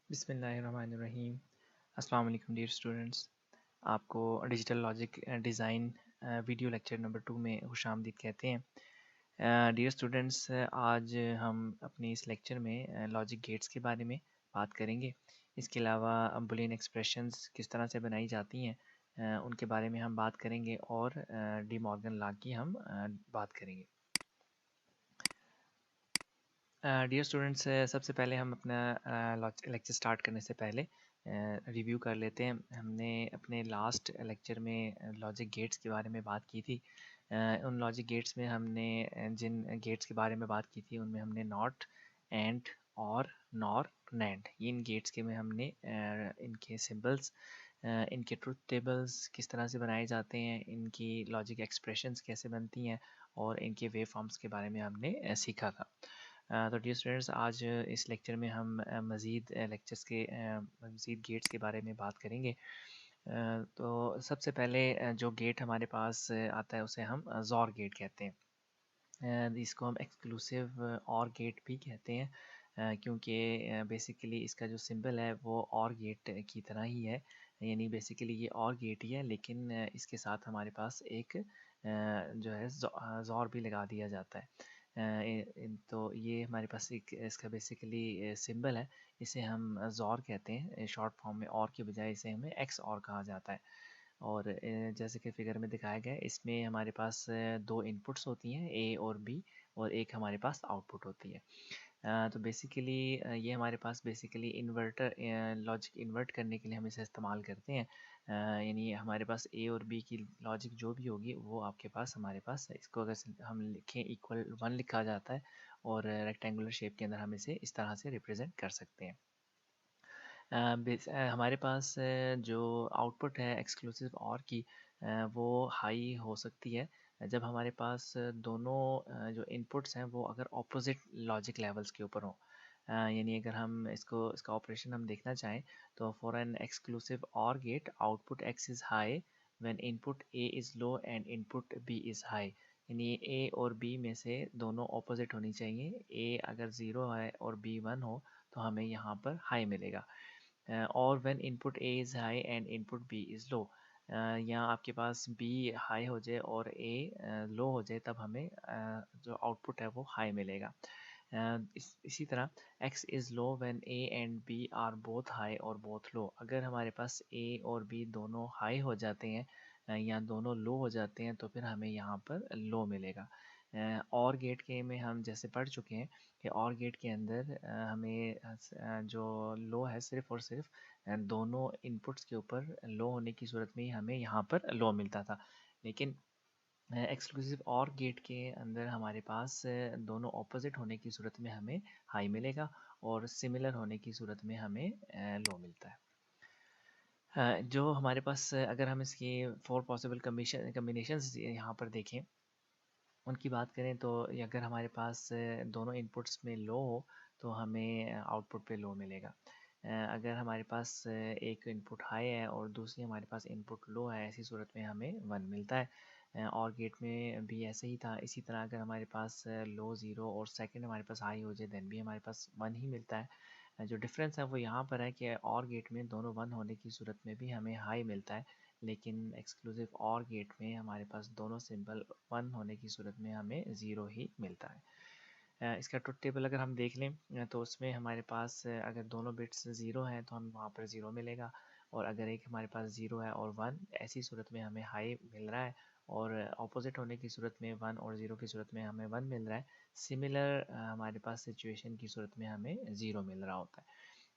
बिस्मिल्लाहिर्रहमानिर्रहीम। अस्सलाम वालेकुम डियर स्टूडेंट्स। आपको digital logic design video lecture number 2 में खुशामदीद कहते हैं। डियर स्टूडेंट्स, आज हम अपने इस लेक्चर में लॉजिक गेट्स के बारे में बात करेंगे। इसके अलावा बुलियन एक्सप्रेशंस किस तरह से बनाई जाती हैं उनके बारे में हम बात करेंगे और डी मॉर्गन लॉ की हम बात करेंगे। डियर स्टूडेंट्स, सबसे पहले हम अपना लेक्चर स्टार्ट करने से पहले रिव्यू कर लेते हैं। हमने अपने लास्ट लेक्चर में लॉजिक गेट्स के बारे में बात की थी। उन लॉजिक गेट्स में हमने जिन गेट्स के बारे में बात की थी उनमें हमने नॉट, एंड, और, नॉर, नैंड, इन गेट्स के में हमने इनके सिंबल्स, इनके ट्रुथ टेबल्स किस तरह से बनाए जाते हैं, इनकी लॉजिक एक्सप्रेशंस कैसे बनती हैं और इनके वेव फॉर्म्स के बारे में हमने सीखा था। तो डियर स्टूडेंट्स, आज इस लेक्चर में हम मज़ीद लेक्चर्स के मज़ीद गेट्स के बारे में बात करेंगे। तो सबसे पहले जो गेट हमारे पास आता है उसे हम ज़ॉर गेट कहते हैं। इसको हम एक्सक्लूसिव और गेट भी कहते हैं क्योंकि बेसिकली इसका जो सिंबल है वो और गेट की तरह ही है। यानी बेसिकली ये और गेट ही है, लेकिन इसके साथ हमारे पास एक जो है ज़ॉर भी लगा दिया जाता है। तो ये हमारे पास एक इसका बेसिकली सिंबल है। इसे हम ज़ॉर कहते हैं शॉर्ट फॉर्म में, और के बजाय इसे हमें एक्स और कहा जाता है। और जैसे कि फिगर में दिखाया गया है, इसमें हमारे पास दो इनपुट्स होती हैं, ए और बी, और एक हमारे पास आउटपुट होती है। तो बेसिकली ये हमारे पास बेसिकली इन्वर्टर लॉजिक इन्वर्ट करने के लिए हम इसे इस्तेमाल करते हैं। यानी हमारे पास ए और बी की लॉजिक जो भी होगी वो आपके पास हमारे पास इसको अगर हम लिखें इक्वल 1 लिखा जाता है, और रेक्टेंगुलर शेप के अंदर हम इसे इस तरह से रिप्रेजेंट कर सकते हैं। हमारे पास जो आउटपुट है एक्सक्लूसिव और की वो हाई हो सकती है जब हमारे पास दोनों जो इनपुट्स हैं वो अगर ऑपोजिट लॉजिक लेवल्स के ऊपर हों। यानी अगर हम इसका ऑपरेशन हम देखना चाहें तो फॉर एन एक्सक्लूसिव और gate output X is high when input A is low and input B is high. यानी ए और बी में से दोनों ऑपोजिट होनी चाहिए। ए अगर ज़ीरो है और बी 1 हो तो हमें यहाँ पर हाई मिलेगा। और when input A is high and input B is low, या आपके पास बी हाई हो जाए और ए लो हो जाए, तब हमें जो आउटपुट है वो हाई मिलेगा। इसी तरह x is low when a and b are both high और बोथ लो। अगर हमारे पास a और b दोनों हाई हो जाते हैं या दोनों लो हो जाते हैं तो फिर हमें यहाँ पर लो मिलेगा। और गेट के में हम जैसे पढ़ चुके हैं कि और गेट के अंदर हमें जो लो है सिर्फ़ और सिर्फ दोनों इनपुट्स के ऊपर लो होने की सूरत में ही हमें यहाँ पर लो मिलता था। लेकिन एक्सक्लूसिव और गेट के अंदर हमारे पास दोनों ऑपोजिट होने की सूरत में हमें हाई मिलेगा और सिमिलर होने की सूरत में हमें लो मिलता है। जो हमारे पास अगर हम इसकी 4 पॉसिबल कम्बिनेशंस यहाँ पर देखें, उनकी बात करें तो अगर हमारे पास दोनों इनपुट्स में लो हो तो हमें आउटपुट पे लो मिलेगा। अगर हमारे पास एक इनपुट हाई है और दूसरी हमारे पास इनपुट लो है, ऐसी सूरत में हमें 1 मिलता है। और गेट में भी ऐसे ही था। इसी तरह अगर हमारे पास लो 0 और सेकंड हमारे पास हाई हो जाए देन भी हमारे पास 1 ही मिलता है। जो डिफरेंस है वो यहाँ पर है कि और गेट में दोनों 1 होने की सूरत में भी हमें हाई मिलता है, लेकिन एक्सक्लूसिव और गेट में हमारे पास दोनों सिंबल 1 होने की सूरत में हमें 0 ही मिलता है। इसका ट्रुथ टेबल अगर हम देख लें तो उसमें हमारे पास अगर दोनों बिट्स 0 हैं तो हम वहाँ पर 0 मिलेगा, और अगर एक हमारे पास 0 है और 1, ऐसी सूरत में हमें हाई मिल रहा है, और ऑपोजिट होने की सूरत में 1 और 0 की सूरत में हमें 1 मिल रहा है। सिमिलर हमारे पास सिचुएशन की सूरत में हमें 0 मिल रहा होता है।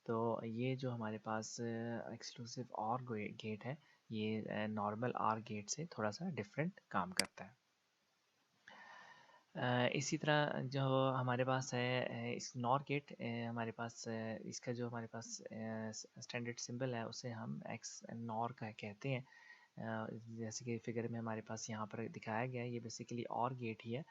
तो ये जो हमारे पास एक्सक्लूसिव और गेट है, ये नॉर्मल आर गेट से थोड़ा सा डिफरेंट काम करता है। इसी तरह जो हमारे पास है इस नॉर गेट, हमारे पास इसका जो हमारे पास स्टैंडर्ड सिंबल है उसे हम एक्स नॉर का कहते हैं। जैसे कि फिगर में हमारे पास यहाँ पर दिखाया गया है, ये बेसिकली और गेट ही है।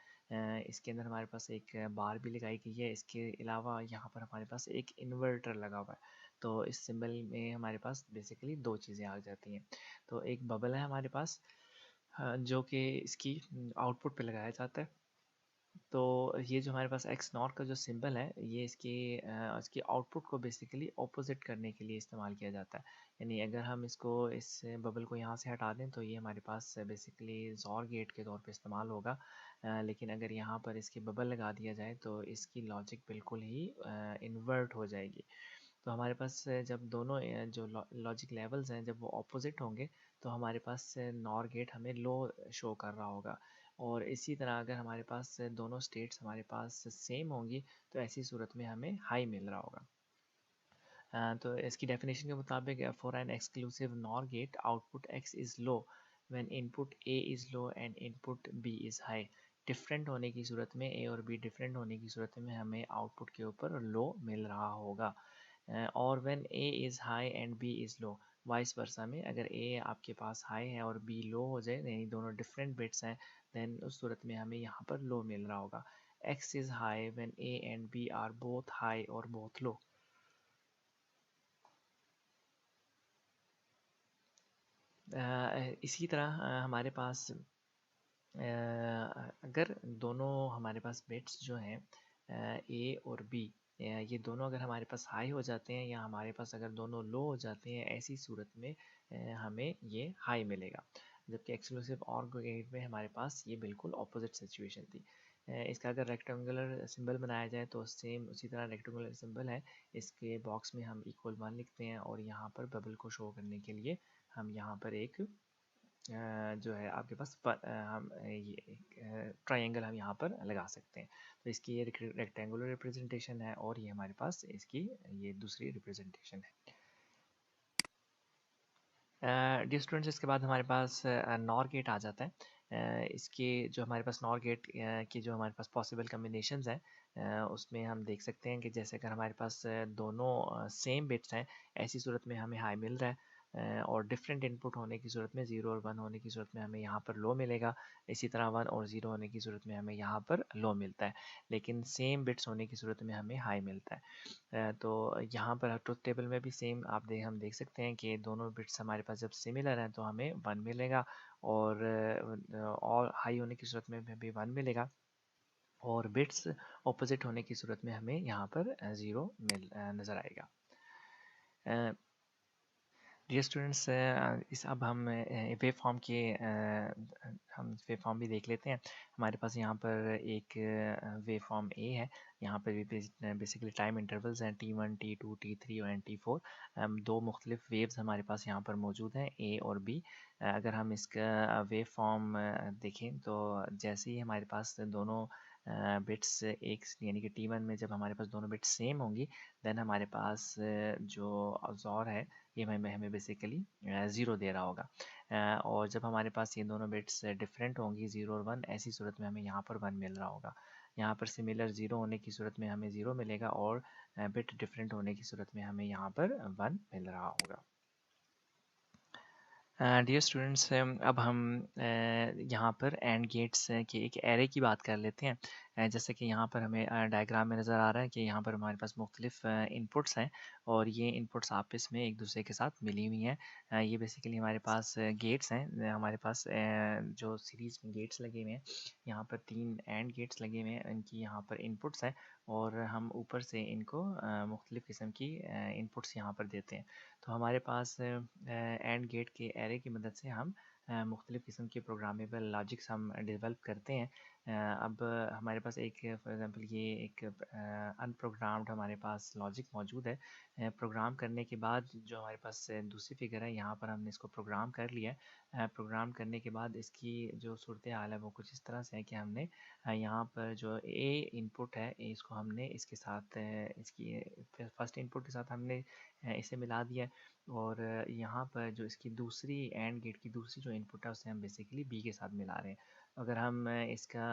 इसके अंदर हमारे पास एक बार भी लगाई गई है। इसके अलावा यहाँ पर हमारे पास एक इन्वर्टर लगा हुआ है। तो इस सिंबल में हमारे पास बेसिकली दो चीज़ें आ जाती हैं। तो एक बबल है हमारे पास जो कि इसकी आउटपुट पे लगाया जाता है, तो ये जो हमारे पास एक्स नॉट का जो सिंबल है, ये इसके आउटपुट को बेसिकली ऑपोजिट करने के लिए इस्तेमाल किया जाता है। यानी अगर हम इस बबल को यहाँ से हटा दें तो ये हमारे पास बेसिकली जॉर गेट के तौर पे इस्तेमाल होगा। लेकिन अगर यहाँ पर इसके बबल लगा दिया जाए तो इसकी लॉजिक बिल्कुल ही इन्वर्ट हो जाएगी। तो हमारे पास जब दोनों जो लॉजिक लेवल्स हैं जब वो ऑपोजिट होंगे तो हमारे पास नॉर गेट हमें लो शो कर रहा होगा। और इसी तरह अगर हमारे पास दोनों स्टेट्स हमारे पास सेम होंगी तो ऐसी सूरत में हमें हाई मिल रहा होगा। तो इसकी डेफिनेशन के मुताबिक for an exclusive nor gate output x is low when input a is low and input b is high. Different होने की सूरत में a और b डिफरेंट होने की सूरत में हमें आउटपुट के ऊपर लो मिल रहा होगा। और when a is high and b is low, vice versa में अगर a आपके पास हाई है और b लो हो जाए, यानी दोनों डिफरेंट बिट्स हैं, देन उस सूरत में हमें यहाँ पर लो मिल रहा होगा। x is high when a and b are both high और बोथ लो। इसी तरह हमारे पास अगर दोनों हमारे पास बिट्स जो हैं ए और बी, ये दोनों अगर हमारे पास हाई हो जाते हैं या हमारे पास अगर दोनों लो हो जाते हैं, ऐसी सूरत में हमें ये हाई मिलेगा। जबकि एक्सक्लूसिव ऑर गेट में हमारे पास ये बिल्कुल ऑपोजिट सिचुएशन थी। इसका अगर रेक्टेंगुलर सिंबल बनाया जाए तो सेम उसी तरह रेक्टेंगुलर सिंबल है। इसके बॉक्स में हम इक्वल 1 लिखते हैं और यहाँ पर बबल को शो करने के लिए हम यहाँ पर एक जो है आपके पास हम ये ट्रायंगल हम यहाँ पर लगा सकते हैं। तो इसकी ये रेक्टेंगुलर रिप्रेजेंटेशन है और ये हमारे पास इसकी ये दूसरी रिप्रेजेंटेशन है। डियर स्टूडेंट्स, इसके बाद हमारे पास नॉर गेट आ जाता है। इसके जो हमारे पास नॉर गेट की जो हमारे पास पॉसिबल कम्बिनेशंस हैं, उसमें हम देख सकते हैं कि जैसे अगर हमारे पास दोनों सेम बिट्स हैं, ऐसी सूरत में हमें हाई मिल रहा है। और डिफरेंट इनपुट होने की सूरत में, 0 और 1 होने की सूरत में हमें यहाँ पर लो मिलेगा। इसी तरह 1 और 0 होने की सूरत में हमें यहाँ पर लो मिलता है। लेकिन सेम बिट्स होने की सूरत में हमें हाई मिलता है। तो यहाँ पर ट्रुथ टेबल में भी सेम हम देख सकते हैं कि दोनों बिट्स हमारे पास जब सिमिलर हैं तो हमें 1 मिलेगा। और हाई होने की सूरत में भी 1 मिलेगा। और बिट्स ऑपोजिट होने की सूरत में हमें यहाँ पर 0 नज़र आएगा। डियर स्टूडेंट्स, इस अब हम वेव फॉर्म के हम वेव फॉर्म भी देख लेते हैं। हमारे पास यहाँ पर एक वेव फॉर्म ए है। यहाँ पर भी बेसिकली टाइम इंटरवल्स हैं T1, T2, T3 और T4। दो मुख्तलिफ वेव्स हमारे पास यहाँ पर मौजूद हैं, ए और बी। अगर हम इसका वेव फॉर्म देखें तो जैसे ही हमारे पास दोनों बिट्स एक यानी कि T1 में जब हमारे पास दोनों बिट्स सेम होंगी, देन हमारे पास जो अब्जॉर है ये हमें हमें बेसिकली 0 दे रहा होगा। और जब हमारे पास ये दोनों बिट्स डिफरेंट होंगी 0 और 1, ऐसी सूरत में हमें यहाँ पर 1 मिल रहा होगा। यहाँ पर सिमिलर 0 होने की सूरत में हमें 0 मिलेगा और बिट डिफरेंट होने की सूरत में हमें यहाँ पर 1 मिल रहा होगा। डियर स्टूडेंट्स, अब हम यहाँ पर एंड गेट्स के एक एरे की बात कर लेते हैं। जैसे कि यहाँ पर हमें डायग्राम में नज़र आ रहा है कि यहाँ पर हमारे पास मुख्तलिफ इनपुट्स हैं और ये इनपुट्स आपस में एक दूसरे के साथ मिली हुई हैं। ये बेसिकली हमारे पास गेट्स हैं। हमारे पास जो सीरीज़ में गेट्स लगे हुए हैं, यहाँ पर 3 एंड गेट्स लगे हुए हैं, इनकी यहाँ पर इनपुट्स हैं और हम ऊपर से इनको मुख्तलिफ किस्म की इनपुट्स यहाँ पर देते हैं। तो हमारे पास एंड गेट के एरे की मदद से हम मुख्तलिफ़ किस्म के प्रोग्रामेबल लॉजिक्स हम डेवलप करते हैं। अब हमारे पास एक फॉर एग्ज़ाम्पल ये एक अनप्रोग्राम्ड हमारे पास लॉजिक मौजूद है। प्रोग्राम करने के बाद जो हमारे पास दूसरी फिगर है, यहाँ पर हमने इसको प्रोग्राम कर लिया है। प्रोग्राम करने के बाद इसकी जो सूरत हाल है वो कुछ इस तरह से है कि हमने यहाँ पर जो ए इनपुट है, इसको हमने इसके साथ इसकी फर्स्ट इनपुट के साथ हमने इसे मिला दिया है। और यहाँ पर जो इसकी दूसरी एंड गेट की दूसरी जो इनपुट है उसे हम बेसिकली बी के साथ मिला रहे हैं। अगर हम इसका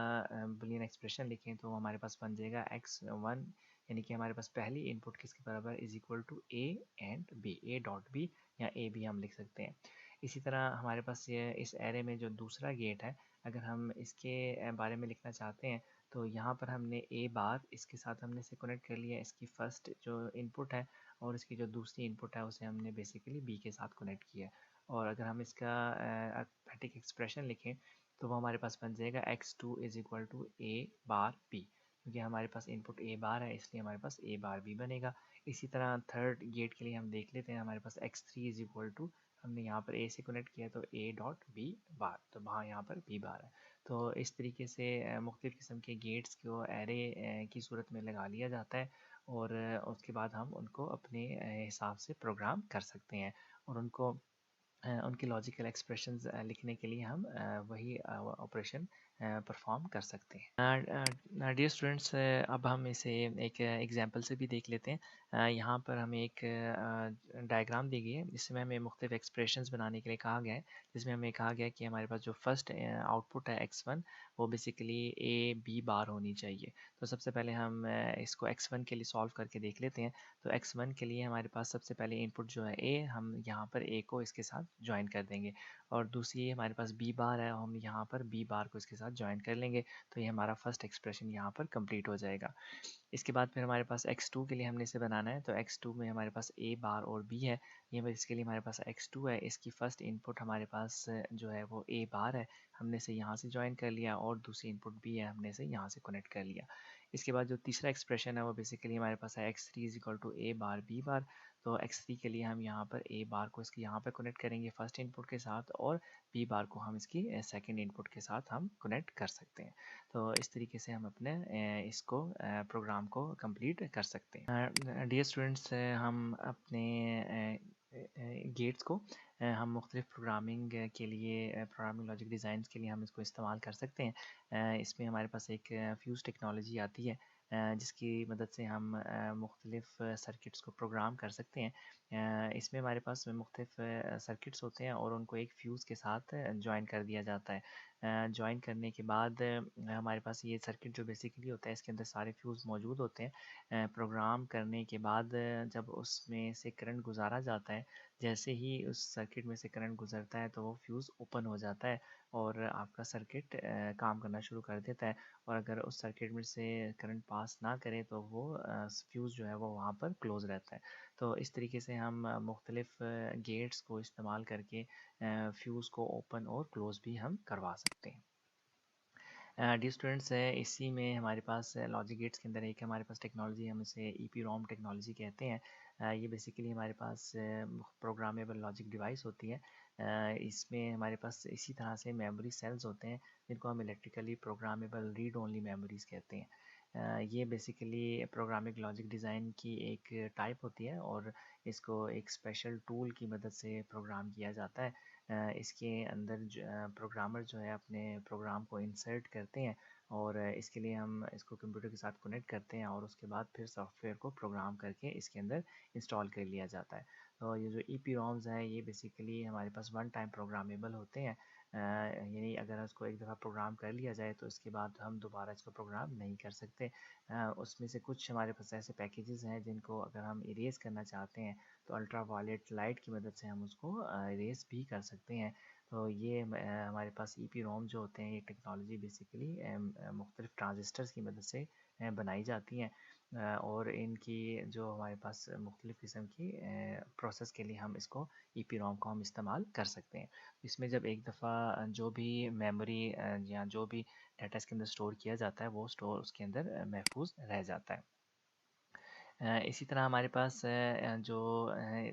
बुलियन एक्सप्रेशन लिखें तो हमारे पास बन जाएगा x1, यानी कि हमारे पास पहली इनपुट किसके बराबर is equal to A and B, A dot B या ए बी हम लिख सकते हैं। इसी तरह हमारे पास ये इस एरे में जो दूसरा गेट है, अगर हम इसके बारे में लिखना चाहते हैं तो यहाँ पर हमने ए बार इसके साथ हमने इसे कनेक्ट कर लिया, इसकी फर्स्ट जो इनपुट है, और इसकी जो दूसरी इनपुट है उसे हमने बेसिकली बी के साथ कनेक्ट किया है। और अगर हम इसका अरिथमेटिक एक्सप्रेशन लिखें तो वो हमारे पास बन जाएगा x2 is equal to A bar B, क्योंकि हमारे पास इनपुट ए बार है इसलिए हमारे पास ए बार बी बनेगा। इसी तरह थर्ड गेट के लिए हम देख लेते हैं, हमारे पास x3 इज इक्वल टू, हमने यहाँ पर ए से कनेक्ट किया तो ए डॉट बी बार, तो वहाँ यहाँ पर बी बार है। तो इस तरीके से मुख्तलिफ़ किस्म के गेट्स को एरे की सूरत में लगा लिया जाता है, और उसके बाद हम उनको अपने हिसाब से प्रोग्राम कर सकते हैं, और उनको उनके लॉजिकल एक्सप्रेशंस लिखने के लिए हम वही ऑपरेशन परफॉर्म कर सकते हैं। डियर स्टूडेंट्स, अब हम इसे एक एग्जांपल से भी देख लेते हैं। यहाँ पर हमें एक डायग्राम दी गई है जिसमें हमें मुख्तलिफ एक्सप्रेशंस बनाने के लिए कहा गया है, जिसमें हमें कहा गया है कि हमारे पास जो फर्स्ट आउटपुट है x1 वो बेसिकली ए बी बार होनी चाहिए। तो सबसे पहले हम इसको x1 के लिए सॉल्व करके देख लेते हैं। तो x1 के लिए हमारे पास सबसे पहले इनपुट जो है a, हम यहाँ पर a को इसके साथ ज्वाइन कर देंगे, और दूसरी हमारे पास b बार है, हम यहाँ पर b बार को इसके साथ ज्वाइन कर लेंगे, तो ये हमारा फर्स्ट एक्सप्रेशन यहाँ पर कंप्लीट हो जाएगा। इसके बाद फिर हमारे पास x2 के लिए हमने इसे बनाना है, तो x2 में हमारे पास a बार और b है, ये इसके लिए हमारे पास x2 है, इसकी फर्स्ट इनपुट हमारे पास जो है वो a बार है, हमने इसे यहाँ से ज्वाइन कर लिया, और दूसरी इनपुट b है, हमने इसे यहाँ से कनेक्ट कर लिया। इसके बाद जो तीसरा एक्सप्रेशन है वो बेसिकली हमारे पास है x3 is equal to a bar b bar. तो x3 के लिए हम यहाँ पर a बार को इसके यहाँ पर कनेक्ट करेंगे फर्स्ट इनपुट के साथ, और b बार को हम इसकी सेकंड इनपुट के साथ हम कनेक्ट कर सकते हैं। तो इस तरीके से हम अपने इसको प्रोग्राम को कंप्लीट कर सकते हैं। डियर स्टूडेंट्स, हम अपने गेट्स को हम मुख्तलिफ प्रोग्रामिंग के लिए, प्रोग्रामिंग लॉजिक डिज़ाइंस के लिए हम इसको इस्तेमाल कर सकते हैं। इसमें हमारे पास एक फ्यूज़ टेक्नोलॉजी आती है, जिसकी मदद से हम मुख्तलिफ सर्किट्स को प्रोग्राम कर सकते हैं। इसमें हमारे पास मुख्तलिफ सर्किट्स होते हैं, और उनको एक फ्यूज़ के साथ ज्वाइन कर दिया जाता है। ज्वाइन करने के बाद हमारे पास ये सर्किट जो बेसिकली होता है, इसके अंदर सारे फ्यूज़ मौजूद होते हैं। प्रोग्राम करने के बाद जब उसमें से करंट गुजारा जाता है, जैसे ही उस सर्किट में से करंट गुजरता है तो वो फ्यूज़ ओपन हो जाता है, और आपका सर्किट काम करना शुरू कर देता है। और अगर उस सर्किट में से करंट पास ना करे तो वो फ्यूज़ जो है वो वहाँ पर क्लोज़ रहता है। तो इस तरीके से हम मुख्तलिफ गेट्स को इस्तेमाल करके फ्यूज़ को ओपन और क्लोज़ भी हम करवा सकते हैं। डी स्टूडेंट्स है, इसी में हमारे पास लॉजिक गेट्स के अंदर एक हमारे पास टेक्नोलॉजी, हम इसे EPROM टेक्नोलॉजी कहते हैं। ये बेसिकली हमारे पास प्रोग्रामेबल लॉजिक डिवाइस होती है। इसमें हमारे पास इसी तरह से मेमोरी सेल्स होते हैं, जिनको हम electrically programmable read only memories कहते हैं। ये बेसिकली प्रोग्रामिंग लॉजिक डिज़ाइन की एक टाइप होती है, और इसको एक स्पेशल टूल की मदद से प्रोग्राम किया जाता है। इसके अंदर प्रोग्रामर जो है अपने प्रोग्राम को इंसर्ट करते हैं, और इसके लिए हम इसको कंप्यूटर के साथ कनेक्ट करते हैं, और उसके बाद फिर सॉफ्टवेयर को प्रोग्राम करके इसके अंदर इंस्टॉल कर लिया जाता है। तो ये जो EPROMs हैं ये बेसिकली हमारे पास वन टाइम प्रोग्रामेबल होते हैं, यानी अगर उसको एक दफ़ा प्रोग्राम कर लिया जाए तो इसके बाद हम दोबारा इसको प्रोग्राम नहीं कर सकते। उसमें से कुछ हमारे पास ऐसे पैकेजेस हैं जिनको अगर हम इरेज़ करना चाहते हैं तो अल्ट्रा वायलेट लाइट की मदद से हम उसको इरेज़ भी कर सकते हैं। तो ये हमारे पास EPROM जो होते हैं, ये टेक्नोलॉजी बेसिकली मुख्तलिफ ट्रांजिस्टर्स की मदद से बनाई जाती हैं, और इनकी जो हमारे पास मुख्तलिफ किस्म की प्रोसेस के लिए हम इसको EPROM को हम इस्तेमाल कर सकते हैं। इसमें जब एक दफ़ा जो भी मेमोरी या जो भी डाटा इसके अंदर स्टोर किया जाता है वो स्टोर उसके अंदर महफूज रह जाता है। इसी तरह हमारे पास जो है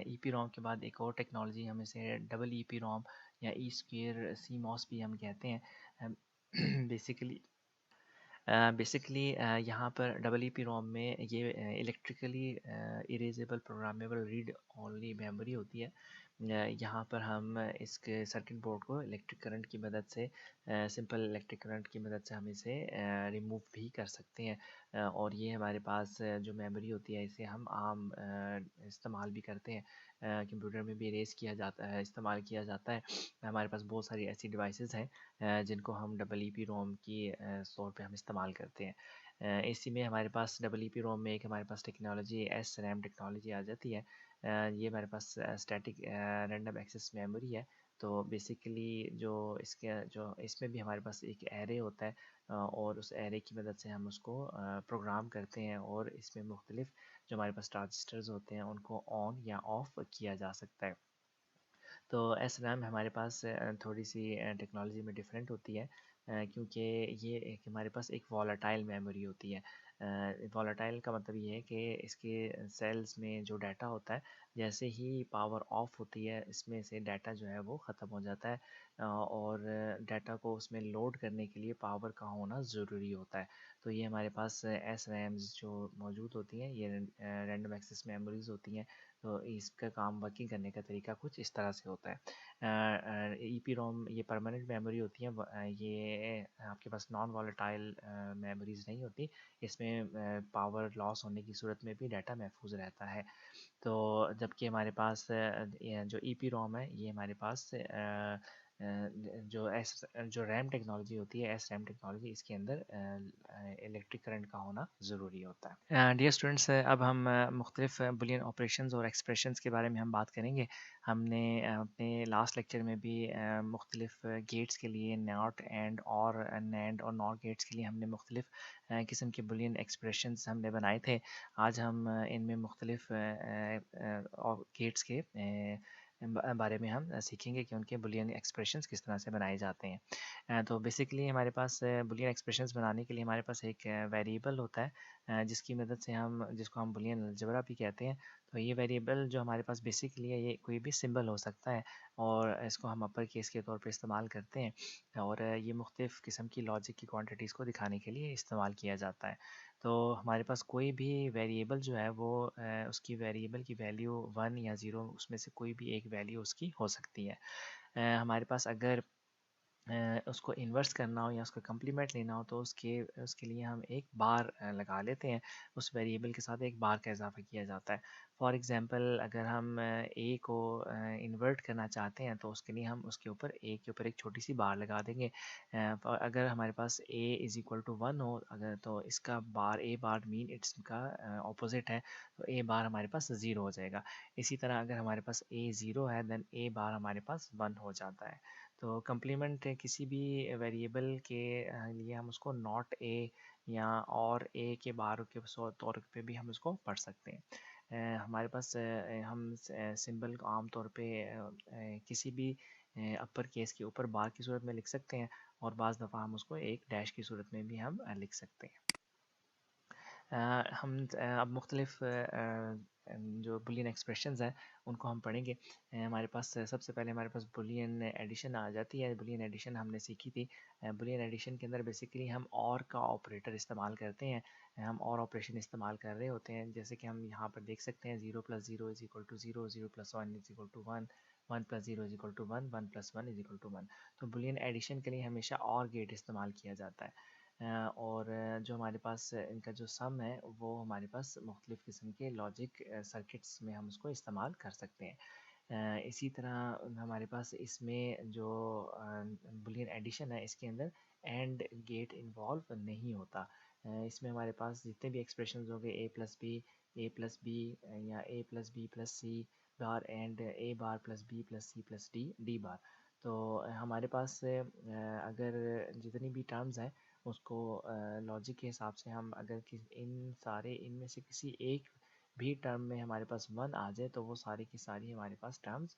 EPROM के बाद एक और टेक्नोलॉजी, हम इसे डबल EPROM या ई स्क्वेयर CMOS भी हम कहते हैं। बेसिकली यहाँ पर डबल EPROM में ये electrically erasable programmable read only memory होती है। यहाँ पर हम इसके सर्किट बोर्ड को इलेक्ट्रिक करंट की मदद से, सिंपल इलेक्ट्रिक करंट की मदद से हम इसे रिमूव भी कर सकते हैं। और ये हमारे पास जो मेमोरी होती है इसे हम आम इस्तेमाल भी करते हैं, कंप्यूटर में भी इरेज किया जाता है, इस्तेमाल किया जाता है। हमारे पास बहुत सारी ऐसी डिवाइसेस हैं जिनको हम डबल EPROM की तौर पे हम इस्तेमाल करते हैं। इसी में हमारे पास डबल EPROM में एक हमारे पास टेक्नोलॉजी SRAM टेक्नोलॉजी आ जाती है। ये हमारे पास स्टैटिक रैंडम एक्सेस मेमोरी है। तो बेसिकली जो इसमें भी हमारे पास एक एरे होता है, और उस एरे की मदद से हम उसको प्रोग्राम करते हैं, और इसमें मुख्तलिफ जो हमारे पास ट्रांजिस्टर्स होते हैं उनको ऑन या ऑफ किया जा सकता है। तो SRAM हमारे पास थोड़ी सी टेक्नोलॉजी में डिफरेंट होती है, क्योंकि ये एक हमारे पास एक वॉलेटाइल मेमोरी होती है। वॉलेटाइल का मतलब ये है कि इसके सेल्स में जो डाटा होता है, जैसे ही पावर ऑफ होती है इसमें से डाटा जो है वो ख़त्म हो जाता है, और डाटा को उसमें लोड करने के लिए पावर का होना ज़रूरी होता है। तो ये हमारे पास एस रैम्स जो मौजूद होती हैं, ये रैंडम एक्सेस मेमोरीज होती हैं। तो इसका काम वर्किंग करने का तरीका कुछ इस तरह से होता है। ई पी रोम ये परमानेंट मेमोरी होती है, ये आपके पास नॉन वॉलेटाइल मेमोरीज नहीं होती। इसमें पावर लॉस होने की सूरत में भी डाटा महफूज रहता है। तो जबकि हमारे पास ये जो ई पी रोम है, ये हमारे पास जो रैम टेक्नोलॉजी होती है, एस रैम टेक्नोलॉजी, इसके अंदर इलेक्ट्रिक करंट का होना ज़रूरी होता है। डियर स्टूडेंट्स, अब हम मुख्तलिफ बुलियन ऑपरेशंस और एक्सप्रेशंस के बारे में हम बात करेंगे। हमने अपने लास्ट लेक्चर में भी मुख्तलिफ गेट्स के लिए नॉट एंड और नैंड और नॉर गेट्स के लिए हमने मुख्तलिफ किस्म के बुलियन एक्सप्रेशंस हमने बनाए थे। आज हम इनमें मुख्तलिफ गेट्स के बारे में हम सीखेंगे कि उनके बुलियन एक्सप्रेशंस किस तरह से बनाए जाते हैं। तो बेसिकली हमारे पास बुलियन एक्सप्रेशंस बनाने के लिए हमारे पास एक वेरिएबल होता है, जिसकी मदद से हम जिसको हम बुलियन अलजेब्रा भी कहते हैं। तो ये वेरिएबल जो हमारे पास बेसिकली है, ये कोई भी सिंबल हो सकता है, और इसको हम अपर केस के तौर पे इस्तेमाल करते हैं, और ये मुख्तलिफ़ किस्म की लॉजिक की क्वांटिटीज़ को दिखाने के लिए इस्तेमाल किया जाता है। तो हमारे पास कोई भी वेरिएबल जो है वो उसकी वेरिएबल की वैल्यू 1 या 0, उसमें से कोई भी एक वैल्यू उसकी हो सकती है। हमारे पास अगर उसको इन्वर्स करना हो या उसका कम्प्लीमेंट लेना हो, तो उसके उसके लिए हम एक बार लगा लेते हैं। उस वेरिएबल के साथ एक बार का इजाफा किया जाता है। फॉर एग्ज़ाम्पल, अगर हम ए को इन्वर्ट करना चाहते हैं, तो उसके लिए हम उसके ऊपर ए के ऊपर एक छोटी सी बार लगा देंगे। अगर हमारे पास ए इज़ इक्वल टू 1 हो, अगर तो इसका बार ए बार मीन इट्स का ऑपोजिट है, तो ए बार हमारे पास 0 हो जाएगा। इसी तरह अगर हमारे पास ए 0 है, देन ए बार हमारे पास 1 हो जाता है। तो कम्प्लीमेंट किसी भी वेरिएबल के लिए हम उसको नॉट ए या और ए के बार के तौर पे भी हम उसको पढ़ सकते हैं। हमारे पास हम सिंबल को आम तौर पे किसी भी अपर केस के ऊपर बार की सूरत में लिख सकते हैं, और बाज़ दफ़ा हम उसको एक डैश की सूरत में भी हम लिख सकते हैं। हम अब मुख्तलिफ जो बुलियन एक्सप्रेशंस हैं उनको हम पढ़ेंगे। हमारे पास सबसे पहले हमारे पास बुलियन एडिशन आ जाती है। बुलियन एडिशन हमने सीखी थी। बुलियन एडिशन के अंदर बेसिकली हम और का ऑपरेटर इस्तेमाल करते हैं। हम और ऑपरेशन इस्तेमाल कर रहे होते हैं, जैसे कि हम यहाँ पर देख सकते हैं 0 + 0 is equal to 0, 0 + 1 is equal to 1, 1 + 0 is equal to 1, 1 + 1 is equal to 1। तो बुलियन एडिशन के लिए हमेशा और गेट इस्तेमाल किया जाता है। और जो हमारे पास इनका जो सम है, वो हमारे पास मुख्तलिफ़ किस्म के लॉजिक सर्किट्स में हम उसको इस्तेमाल कर सकते हैं। इसी तरह हमारे पास इसमें जो बुलियन एडिशन है, इसके अंदर एंड गेट इन्वॉल्व नहीं होता। इसमें हमारे पास जितने भी एक्सप्रेशंस हो गए, ए प्लस बी या A plus B plus C bar and A bar plus B plus C plus D D bar. तो हमारे पास अगर जितनी भी टर्म्स हैं, उसको लॉजिक के हिसाब से हम अगर इनमें से किसी एक भी टर्म में हमारे पास 1 आ जाए, तो वो सारी की सारी हमारे पास टर्म्स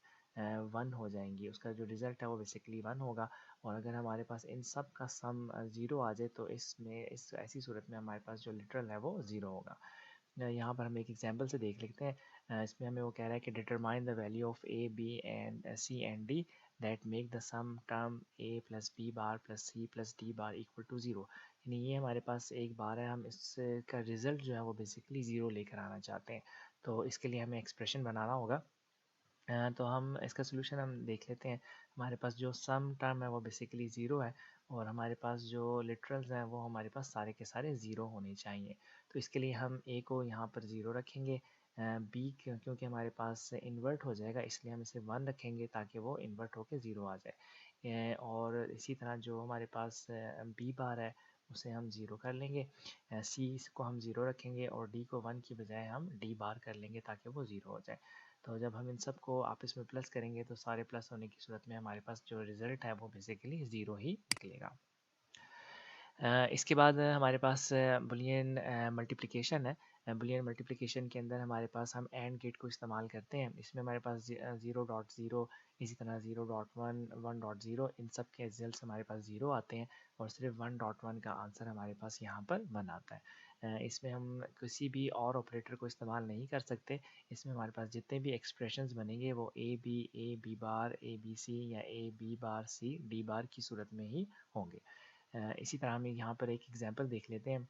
1 हो जाएंगी। उसका जो रिज़ल्ट है वो बेसिकली 1 होगा। और अगर हमारे पास इन सब का सम 0 आ जाए, तो इस ऐसी सूरत में हमारे पास जो लिटरल है वो 0 होगा। यहाँ पर हम एक एग्जांपल से देख लेते हैं। इसमें हमें वो कह रहा है कि determine the value of A B and C and D that make the sum term A plus B bar plus C plus D bar equal to 0। यानी ये हमारे पास एक बार है, हम इसका रिजल्ट जो है वो बेसिकली 0 लेकर आना चाहते हैं। तो इसके लिए हमें एक्सप्रेशन बनाना होगा। तो हम इसका सोल्यूशन हम देख लेते हैं। हमारे पास जो सम टर्म है वो बेसिकली 0 है, और हमारे पास जो लिटरल्स हैं वो हमारे पास सारे के सारे 0 होने चाहिए। तो इसके लिए हम ए को यहाँ पर 0 रखेंगे। बी क्योंकि हमारे पास इन्वर्ट हो जाएगा, इसलिए हम इसे 1 रखेंगे ताकि वो इन्वर्ट होकर 0 आ जाए। और इसी तरह जो हमारे पास बी बार है, उसे हम 0 कर लेंगे। सी को हम 0 रखेंगे, और डी को 1 की बजाय हम डी बार कर लेंगे ताकि वो 0 हो जाए। तो जब हम इन सब को आपस में प्लस करेंगे, तो सारे प्लस होने की सूरत में हमारे पास जो रिज़ल्ट है वो बेसिकली 0 ही निकलेगा। इसके बाद हमारे पास बुलियन मल्टीप्लिकेशन है। बुलियन मल्टीप्लिकेशन के अंदर हमारे पास हम एंड गेट को इस्तेमाल करते हैं। इसमें हमारे पास 0.0, इसी तरह 0.1, 1.0, इन सब के रिजल्ट हमारे पास 0 आते हैं और सिर्फ 1.1 का आंसर हमारे पास यहाँ पर 1 आता है। इसमें हम किसी भी और ऑपरेटर को इस्तेमाल नहीं कर सकते। इसमें हमारे पास जितने भी एक्सप्रेशंस बनेंगे वो A B bar, A B C या A B bar C D बार की सूरत में ही होंगे। इसी तरह हम यहाँ पर एक एग्जांपल देख लेते हैं।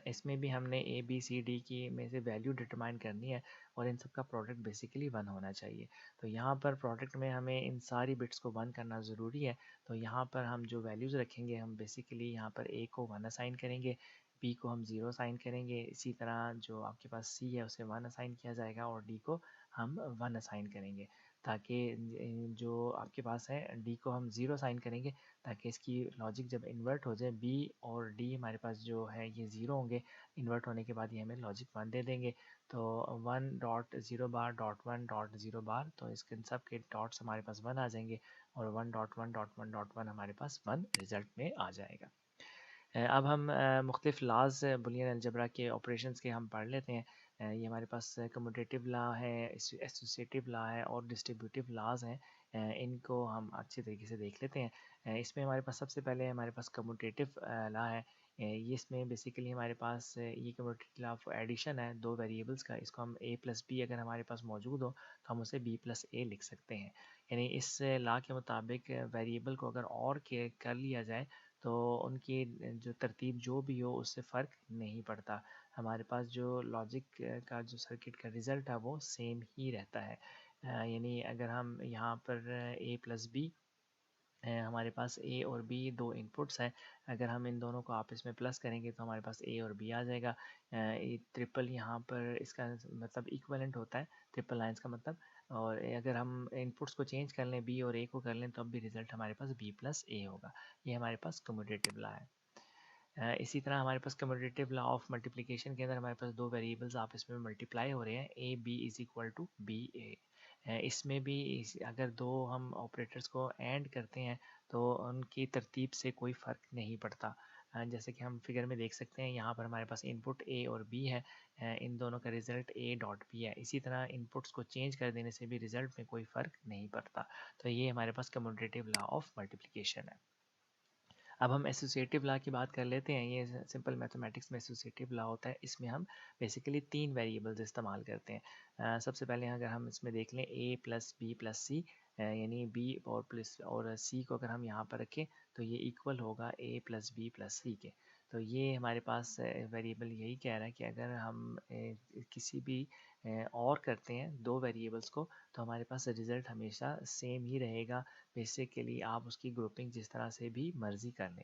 इसमें भी हमने ए बी सी डी की में से वैल्यू डिटरमाइन करनी है और इन सब का प्रोडक्ट बेसिकली 1 होना चाहिए। तो यहाँ पर प्रोडक्ट में हमें इन सारी बिट्स को 1 करना ज़रूरी है। तो यहाँ पर हम जो वैल्यूज़ रखेंगे, हम बेसिकली यहाँ पर ए को 1 असाइन करेंगे, बी को हम 0 असाइन करेंगे, इसी तरह जो आपके पास सी है उसे 1 असाइन किया जाएगा और डी को हम 1 असाइन करेंगे, ताकि जो आपके पास है डी को हम 0 असाइन करेंगे ताकि इसकी लॉजिक जब इन्वर्ट हो जाए, बी और डी हमारे पास जो है ये 0 होंगे, इन्वर्ट होने के बाद ये हमें लॉजिक 1 दे देंगे। तो 1.0 बार डॉट 1.0 बार, तो इसके सब के डॉट्स हमारे पास 1 आ जाएंगे और 1.1.1.1 हमारे पास 1 रिजल्ट में आ जाएगा। अब हम मुख्तलिफ लाज बुलियन अलजबरा के ऑपरेशंस के हम पढ़ लेते हैं। ये हमारे पास कम्यूटेटिव ला है, एसोसिएटिव ला है और डिस्ट्रीब्यूटिव लाज हैं। इनको हम अच्छे तरीके से देख लेते हैं। इसमें हमारे पास सबसे पहले हमारे पास कम्यूटेटिव ला है। ये इसमें बेसिकली हमारे पास ये कम्यूटेटिव ला ऑफ एडिशन है दो वेरिएबल्स का। इसको हम a प्लस बी अगर हमारे पास मौजूद हो तो हम उसे b प्लस ए लिख सकते हैं। यानी इस ला के मुताबिक वेरिएबल को अगर और के कर लिया जाए तो उनकी जो तरतीब जो भी हो उससे फ़र्क नहीं पड़ता। हमारे पास जो लॉजिक का जो सर्किट का रिज़ल्ट है वो सेम ही रहता है। यानी अगर हम यहाँ पर ए प्लस बी, हमारे पास ए और बी दो इनपुट्स हैं, अगर हम इन दोनों को आपस में प्लस करेंगे तो हमारे पास ए और बी आ जाएगा। ये ट्रिपल यहाँ पर इसका मतलब इक्वलेंट होता है, ट्रिपल लाइन्स का मतलब। और अगर हम इनपुट्स को चेंज कर लें, बी और ए को कर लें, तो अब भी रिजल्ट हमारे पास बी प्लस ए होगा। ये हमारे पास कम्यूटेटिव ला है। इसी तरह हमारे पास कम्यूटेटिव लॉ ऑफ मल्टीप्लिकेशन के अंदर हमारे पास दो वेरिएबल्स आपस में मल्टीप्लाई हो रहे हैं, A B is equal to B A. इसमें भी अगर दो हम ऑपरेटर्स को एंड करते हैं तो उनकी तरतीब से कोई फ़र्क नहीं पड़ता। जैसे कि हम फिगर में देख सकते हैं, यहाँ पर हमारे पास इनपुट ए और बी है, इन दोनों का रिजल्ट ए डॉट बी है। इसी तरह इनपुट्स को चेंज कर देने से भी रिजल्ट में कोई फ़र्क नहीं पड़ता। तो ये हमारे पास कम्यूटेटिव लॉ ऑफ मल्टीप्लिकेशन है। अब हम एसोसिएटिव लॉ की बात कर लेते हैं। ये सिंपल मैथमेटिक्स में एसोसिएटिव लॉ होता है। इसमें हम बेसिकली तीन वेरिएबल्स इस्तेमाल करते हैं। सबसे पहले अगर हम इसमें देख लें ए प्लस बी प्लस सी, यानी बी और प्लस और सी को अगर हम यहाँ पर रखें तो ये इक्वल होगा ए प्लस बी प्लस सी के। तो ये हमारे पास वेरिएबल यही कह रहा है कि अगर हम किसी भी और करते हैं दो वेरिएबल्स को तो हमारे पास रिज़ल्ट हमेशा सेम ही रहेगा। बेसिकली आप उसकी ग्रुपिंग जिस तरह से भी मर्ज़ी कर लें।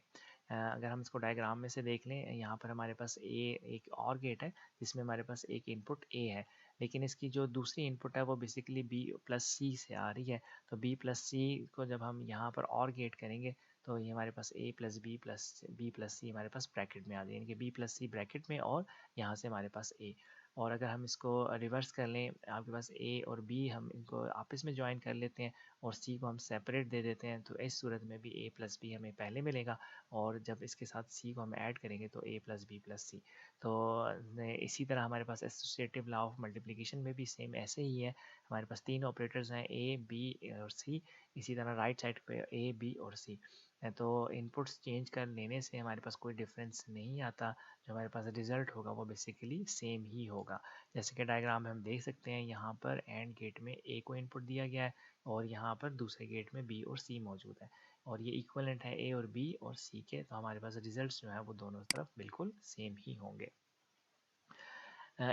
अगर हम इसको डायग्राम में से देख लें, यहाँ पर हमारे पास ए एक और गेट है जिसमें हमारे पास एक इनपुट ए है, लेकिन इसकी जो दूसरी इनपुट है वो बेसिकली बी प्लस सी से आ रही है। तो बी प्लस सी को जब हम यहाँ पर और गेट करेंगे तो ये हमारे पास ए प्लस बी प्लस सी हमारे पास ब्रैकेट में आ जाए, यानी कि बी प्लस सी ब्रैकेट में और यहाँ से हमारे पास ए। और अगर हम इसको रिवर्स कर लें, आपके पास ए और बी हम इनको आपस में ज्वाइन कर लेते हैं और सी को हम सेपरेट दे देते हैं, तो इस सूरत में भी ए प्लस बी हमें पहले मिलेगा और जब इसके साथ सी को हम ऐड करेंगे तो ए प्लस बी प्लस सी। तो इसी तरह हमारे पास एसोसिएटिव लॉ ऑफ मल्टीप्लिकेशन में भी सेम ऐसे ही है। हमारे पास तीन ऑपरेटर्स हैं, ए बी और सी। इसी तरह राइट साइड पे ए बी और सी। तो इनपुट्स चेंज कर लेने से हमारे पास कोई डिफरेंस नहीं आता, जो हमारे पास रिजल्ट होगा वो बेसिकली सेम ही होगा। जैसे कि डायग्राम में हम देख सकते हैं, यहाँ पर एंड गेट में ए को इनपुट दिया गया है और यहाँ पर दूसरे गेट में बी और सी मौजूद है और ये इक्वलेंट है ए और बी और सी के। तो हमारे पास रिजल्ट्स जो है वो दोनों तरफ बिल्कुल सेम ही होंगे।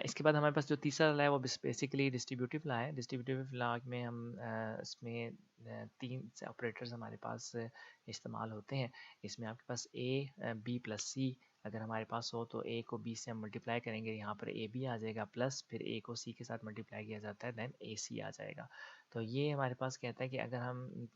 इसके बाद हमारे पास जो तीसरा ला है वो बेसिकली डिस्ट्रीब्यूटिव ला है। डिस्ट्रीब्यूटिव ला में हम इसमें तीन ऑपरेटर्स हमारे पास इस्तेमाल होते हैं। इसमें आपके पास ए बी प्लस सी अगर हमारे पास हो तो ए को बी से हम मल्टीप्लाई करेंगे, यहाँ पर ए बी आ जाएगा, प्लस फिर ए को सी के साथ मल्टीप्लाई किया जाता है, देन ए सी आ जाएगा। तो ये हमारे पास कहता है कि अगर हम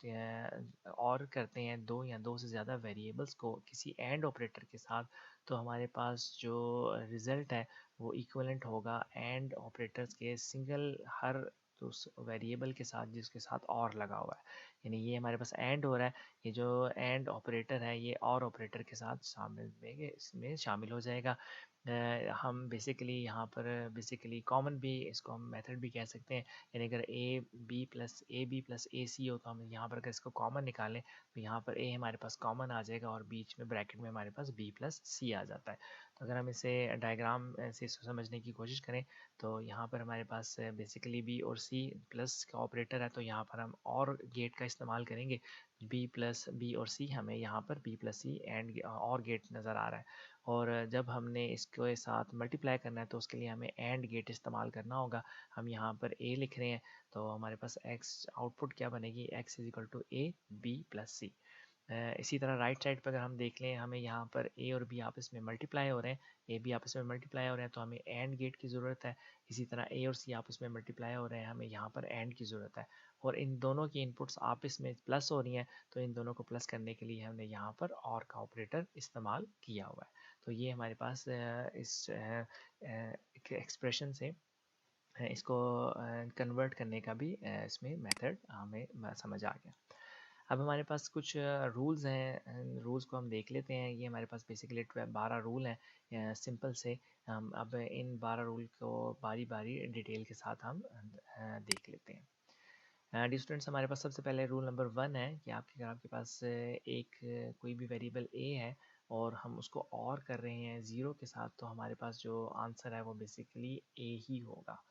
और करते हैं दो या दो से ज़्यादा वेरिएबल्स को किसी एंड ऑपरेटर के साथ, तो हमारे पास जो रिज़ल्ट है वो इक्वलेंट होगा एंड ऑपरेटर्स के सिंगल हर तो उस वेरिएबल के साथ जिसके साथ और लगा हुआ है, यानी ये हमारे पास एंड हो रहा है, ये जो एंड ऑपरेटर है ये और ऑपरेटर के साथ शामिल में इसमें शामिल हो जाएगा। हम बेसिकली यहाँ पर बेसिकली कॉमन भी इसको हम मेथड भी कह सकते हैं, यानी अगर ए बी प्लस ए सी हो तो हम यहाँ पर अगर इसको कॉमन निकालें तो यहाँ पर ए हमारे पास कॉमन आ जाएगा और बीच में ब्रैकेट में हमारे पास बी प्लस सी आ जाता है। तो अगर हम इसे डायग्राम से समझने की कोशिश करें तो यहाँ पर हमारे पास बेसिकली बी और सी प्लस का ऑपरेटर है, तो यहाँ पर हम और गेट का इस्तेमाल करेंगे, बी और सी, हमें यहाँ पर बी प्लस सी एंड और गेट नज़र आ रहा है। और जब हमने इसके साथ मल्टीप्लाई करना है तो उसके लिए हमें एंड गेट इस्तेमाल करना होगा। हम यहाँ पर ए लिख रहे हैं तो हमारे पास एक्स आउटपुट क्या बनेगी, X is equal to A B plus C. इसी तरह राइट साइड पर अगर हम देख लें, हमें यहाँ पर ए और बी आपस में मल्टीप्लाई हो रहे हैं, ए बी आपस में मल्टीप्लाई हो रहे हैं तो हमें एंड गेट की ज़रूरत है। इसी तरह ए और सी आपस में मल्टीप्लाई हो रहे हैं, हमें यहाँ पर एंड की ज़रूरत है। और इन दोनों की इनपुट्स आपस में प्लस हो रही हैं, तो इन दोनों को प्लस करने के लिए हमने यहाँ पर और का ऑपरेटर इस्तेमाल किया हुआ है। तो ये हमारे पास इस एक्सप्रेशन से इसको कन्वर्ट करने का भी इसमें मेथड हमें समझ आ गया। अब हमारे पास कुछ रूल्स हैं, रूल्स को हम देख लेते हैं। ये हमारे पास बेसिकली 12 रूल हैं सिंपल से। हम अब इन 12 रूल को बारी बारी डिटेल के साथ हम देख लेते हैं। डी स्टूडेंट्स, हमारे पास सबसे पहले रूल नंबर 1 है कि अगर आपके पास एक कोई भी वेरिएबल ए है और हम उसको और कर रहे हैं ज़ीरो के साथ, तो हमारे पास जो आंसर है वो बेसिकली ए ही होगा।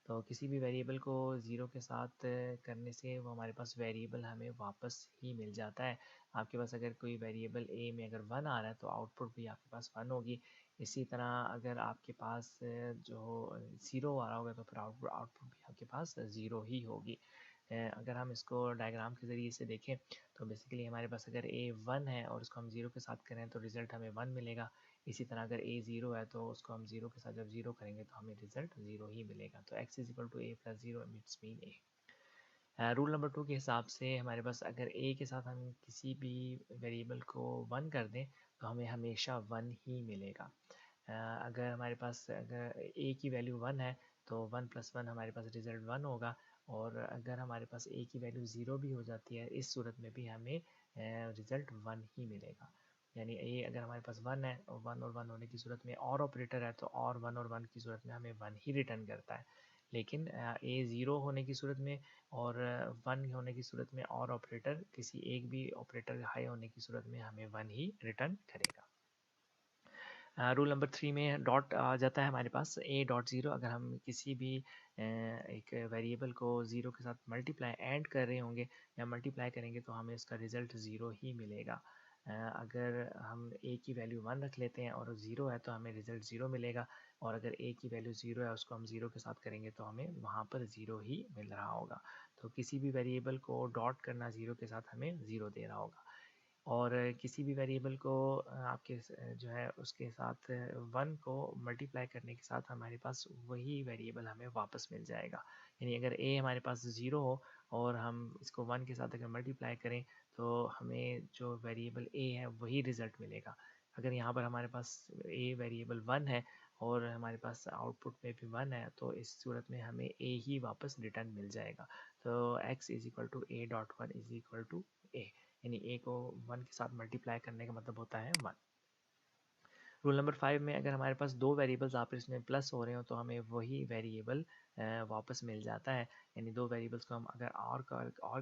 तो किसी भी वेरिएबल को ज़ीरो के साथ करने से वो हमारे पास वेरिएबल हमें वापस ही मिल जाता है। आपके पास अगर कोई वेरिएबल ए में अगर 1 आ रहा है तो आउटपुट भी आपके पास 1 होगी। इसी तरह अगर आपके पास जो ज़ीरो आ रहा होगा तो फिर आउटपुट भी आपके पास ज़ीरो ही होगी। अगर हम इसको डायग्राम के ज़रिए से देखें तो बेसिकली हमारे पास अगर ए 1 है और उसको हम ज़ीरो के साथ करें तो रिज़ल्ट हमें 1 मिलेगा। इसी तरह अगर ए 0 है तो उसको हम ज़ीरो के साथ जब ज़ीरो करेंगे तो हमें रिज़ल्ट 0 ही मिलेगा। तो x is equal to A plus zero it's mean A. Rule number 2 के हिसाब से हमारे पास अगर ए के साथ हम किसी भी वेरिएबल को 1 कर दें तो हमें हमेशा 1 ही मिलेगा। अगर हमारे पास अगर ए की वैल्यू 1 है तो 1 प्लस 1 हमारे पास रिजल्ट 1 होगा। और अगर हमारे पास ए की वैल्यू 0 भी हो जाती है, इस सूरत में भी हमें रिजल्ट 1 ही मिलेगा। यानी ए अगर हमारे पास 1 है और 1 और 1 होने की सूरत में और ऑपरेटर है तो और 1 और 1 की सूरत में हमें 1 ही रिटर्न करता है। लेकिन ए 0 होने की सूरत में और 1 होने की सूरत में और ऑपरेटर किसी एक भी ऑपरेटर हाई होने की सूरत में हमें 1 ही रिटर्न करेगा। रूल नंबर 3 में डॉट आ जाता है हमारे पास ए डॉट ज़ीरो। अगर हम किसी भी एक वेरिएबल को ज़ीरो के साथ मल्टीप्लाई ऐड कर रहे होंगे या मल्टीप्लाई करेंगे तो हमें इसका रिज़ल्ट ज़ीरो ही मिलेगा। अगर हम ए की वैल्यू 1 रख लेते हैं और 0 है तो हमें रिज़ल्ट 0 मिलेगा। और अगर ए की वैल्यू 0 है उसको हम 0 के साथ करेंगे तो हमें वहाँ पर 0 ही मिल रहा होगा। तो किसी भी वेरिएबल को डॉट करना 0 के साथ हमें 0 दे रहा होगा। और किसी भी वेरिएबल को आपके जो है उसके साथ 1 को मल्टीप्लाई करने के साथ हमारे पास वही वेरिएबल हमें वापस मिल जाएगा। यानी अगर ए हमारे पास 0 हो और हम इसको 1 के साथ अगर मल्टीप्लाई करें तो हमें जो वेरिएबल ए है वही रिज़ल्ट मिलेगा। अगर यहाँ पर हमारे पास ए वेरिएबल 1 है और हमारे पास आउटपुट में भी 1 है तो इस सूरत में हमें ए ही वापस रिटर्न मिल जाएगा। तो x is equal to A dot 1 is equal to A, यानी ए को 1 के साथ मल्टीप्लाई करने का मतलब होता है 1। रूल नंबर 5 में अगर हमारे पास दो वेरिएबल्स आपस में प्लस हो रहे हो तो हमें वही वेरिएबल वापस मिल जाता है। यानी दो वेरिएबल्स को हम अगर और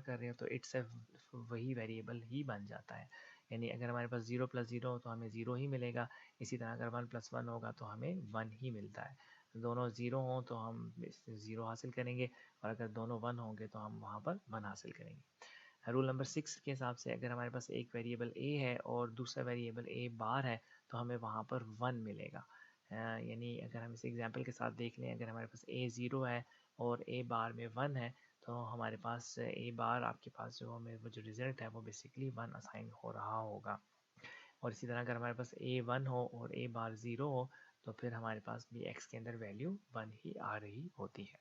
कर रहे हो तो इट्स वही वेरिएबल ही बन जाता है। यानी अगर हमारे पास 0 प्लस 0 हो तो हमें 0 ही मिलेगा। इसी तरह अगर 1 प्लस 1 होगा तो हमें 1 ही मिलता है। दोनों 0 हों तो हम 0 हासिल करेंगे और अगर दोनों 1 होंगे तो हम वहाँ पर 1 हासिल करेंगे। रूल नंबर 6 के हिसाब से अगर हमारे पास एक वेरिएबल ए है और दूसरा वेरिएबल ए बार है तो हमें वहाँ पर 1 मिलेगा। यानी अगर हम इस एग्जांपल के साथ देख लें, अगर हमारे पास ए 0 है और ए बार में 1 है तो हमारे पास ए बार आपके पास जो हमें वो जो रिज़ल्ट है वो बेसिकली 1 असाइन हो रहा होगा। और इसी तरह अगर हमारे पास ए 1 हो और ए बार 0 हो तो फिर हमारे पास भी एक्स के अंदर वैल्यू 1 ही आ रही होती है।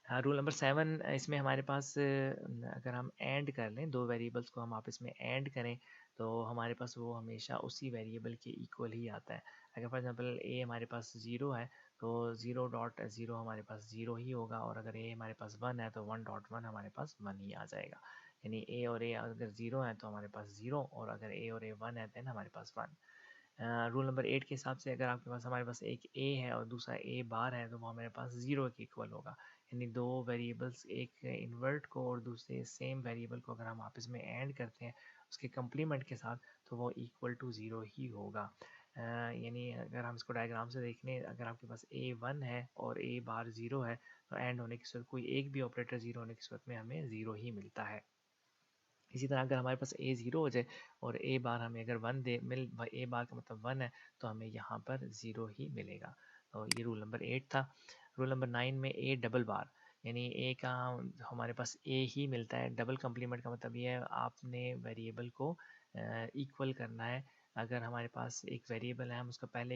हाँ, रूल नंबर 7 इसमें हमारे पास अगर हम ऐड कर लें, दो वेरिएबल्स को हम आपस में ऐड करें तो हमारे पास वो हमेशा उसी वेरिएबल के इक्वल ही आता है। अगर फॉर एग्जांपल ए हमारे पास 0 है तो 0.0 हमारे पास 0 ही होगा, और अगर ए हमारे पास 1 है तो 1.1 हमारे पास 1 ही आ जाएगा। यानी ए और ए अगर 0 है तो हमारे पास 0, और अगर ए और ए 1 है देन हमारे पास 1। रूल नंबर 8 के हिसाब से अगर आपके पास हमारे पास एक ए है और दूसरा ए बार है तो वो हमारे पास 0 के इक्वल होगा। यानी दो वेरिएबल्स, एक इन्वर्ट को और दूसरे सेम वेरिएबल को अगर हम आपस में ऐड करते हैं उसके कंप्लीमेंट के साथ, तो वो इक्वल टू 0 ही होगा। यानी अगर हम इसको डायग्राम से देख लें, अगर आपके पास ए 1 है और ए बार 0 है तो एंड होने की सूरत, कोई एक भी ऑपरेटर 0 होने की सूरत में हमें 0 ही मिलता है। इसी तरह अगर हमारे पास ए 0 हो जाए और ए बार हमें अगर 1 दे मिल, ए बार का मतलब 1 है, तो हमें यहाँ पर 0 ही मिलेगा। तो ये रूल नंबर 8 था। रूल नंबर 9 में ए डबल बार, यानी ए का हमारे पास ए ही मिलता है। डबल कम्प्लीमेंट का मतलब ये है आपने वेरिएबल को इक्वल करना है। अगर हमारे पास एक वेरिएबल है, हम उसका पहले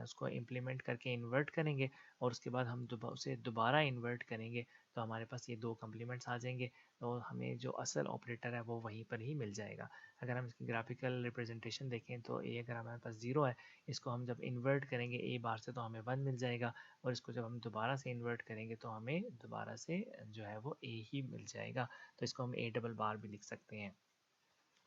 उसको इम्प्लीमेंट करके इन्वर्ट करेंगे और उसके बाद हम उसे दोबारा इन्वर्ट करेंगे, तो हमारे पास ये दो कम्प्लीमेंट्स आ जाएंगे, तो हमें जो असल ऑपरेटर है वो वहीं पर ही मिल जाएगा। अगर हम इसकी ग्राफिकल रिप्रेजेंटेशन देखें तो ए अगर हमारे पास 0 है, इसको हम जब इन्वर्ट करेंगे ए बार से तो हमें 1 मिल जाएगा, और इसको जब हम दोबारा से इन्वर्ट करेंगे तो हमें दोबारा से जो है वो ए ही मिल जाएगा। तो इसको हम ए डबल बार भी लिख सकते हैं।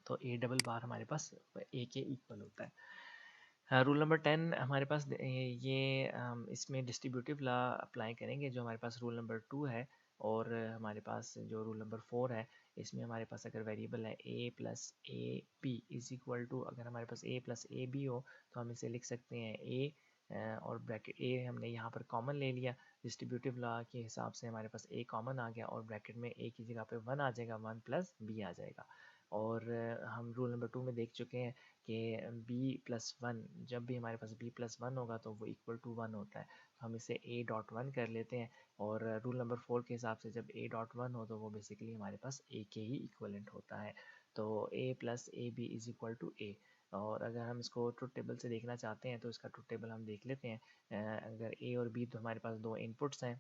तो ए डबल बार हमारे पास ए के इक्वल होता है। रूल नंबर 10 हमारे पास ये इसमें डिस्ट्रीब्यूटिव लॉ अप्लाई करेंगे जो हमारे पास रूल नंबर 2 है, और हमारे पास जो रूल नंबर 4 है, इसमें हमारे पास अगर वेरिएबल है A plus A B is equal to, अगर हमारे पास ए प्लस ए बी हो तो हम इसे लिख सकते हैं ए, और ब्रैकेट ए हमने यहाँ पर कॉमन ले लिया। डिस्ट्रीब्यूटिव लॉ के हिसाब से हमारे पास ए कॉमन आ गया, और ब्रैकेट में ए की जगह पे 1 आ जाएगा, 1 प्लस बी आ जाएगा। और हम रूल नंबर 2 में देख चुके हैं कि b प्लस 1, जब भी हमारे पास b प्लस 1 होगा तो वो इक्वल टू 1 होता है, तो हम इसे a डॉट 1 कर लेते हैं। और रूल नंबर 4 के हिसाब से जब a डॉट 1 हो तो वो बेसिकली हमारे पास a के ही इक्वलेंट होता है। तो a plus A B is equal to a। और अगर हम इसको ट्रुथ टेबल से देखना चाहते हैं तो इसका ट्रुथ टेबल हम देख लेते हैं। अगर a और b तो हमारे पास दो इनपुट्स हैं,